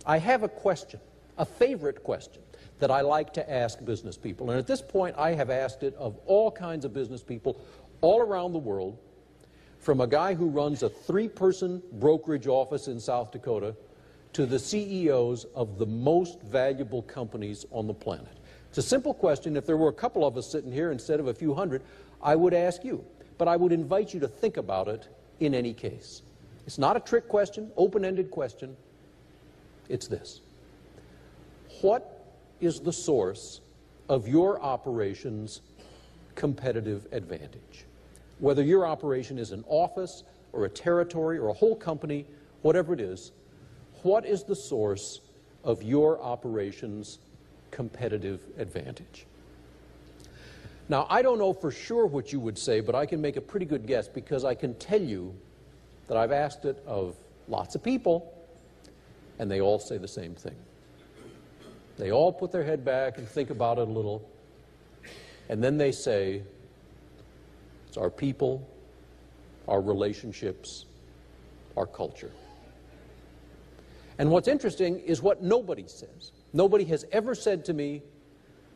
I have a question, a favorite question, that I like to ask business people. And at this point, I have asked it of all kinds of business people all around the world, from a guy who runs a 3-person brokerage office in South Dakota to the CEOs of the most valuable companies on the planet. It's a simple question. If there were a couple of us sitting here instead of a few hundred, I would ask you. But I would invite you to think about it in any case. It's not a trick question, open-ended question. It's this. What is the source of your operation's competitive advantage? Whether your operation is an office or a territory or a whole company, whatever it is, what is the source of your operation's competitive advantage? Now, I don't know for sure what you would say, but I can make a pretty good guess, because I can tell you that I've asked it of lots of people, and they all say the same thing. They all put their head back and think about it a little, and then they say, it's our people, our relationships, our culture. And what's interesting is what nobody says. Nobody has ever said to me,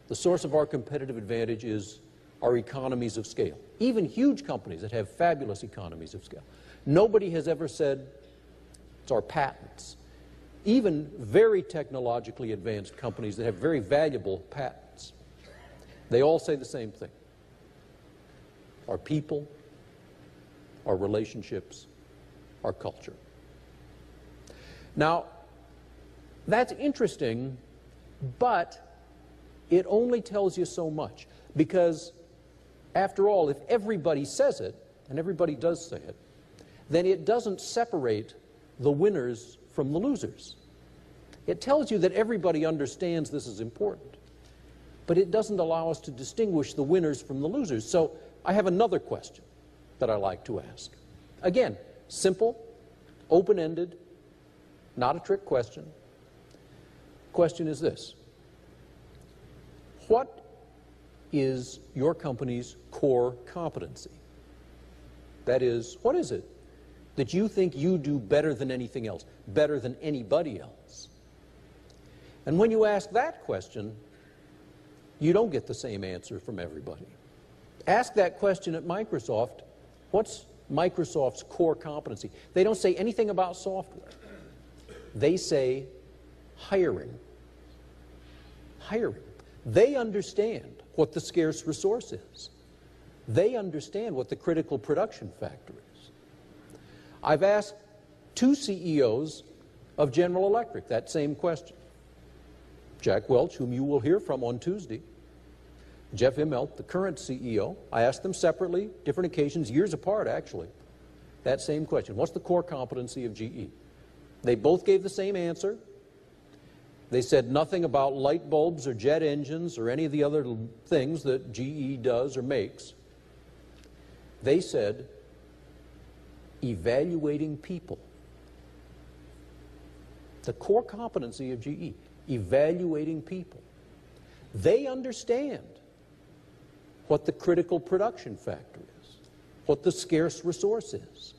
the source of our competitive advantage is our economies of scale. Even huge companies that have fabulous economies of scale. Nobody has ever said it's our patents. Even very technologically advanced companies that have very valuable patents, they all say the same thing. Our people, our relationships, our culture. Now, that's interesting, but it only tells you so much, because after all, if everybody says it, and everybody does say it, then it doesn't separate the winners from the losers. It tells you that everybody understands this is important, but it doesn't allow us to distinguish the winners from the losers. So I have another question that I like to ask. Again, simple, open-ended, not a trick question. Question is this. What is your company's core competency? That is, what is it that you think you do better than anything else, better than anybody else? And when you ask that question, you don't get the same answer from everybody. Ask that question at Microsoft. What's Microsoft's core competency? They don't say anything about software. They say hiring. Hiring. They understand what the scarce resource is. They understand what the critical production factor is. I've asked 2 CEOs of General Electric that same question. Jack Welch, whom you will hear from on Tuesday, Jeff Immelt, the current CEO. I asked them separately, different occasions, years apart actually, that same question. What's the core competency of GE? They both gave the same answer. They said nothing about light bulbs or jet engines or any of the other things that GE does or makes. They said evaluating people. The core competency of GE, evaluating people. They understand what the critical production factor is, what the scarce resource is.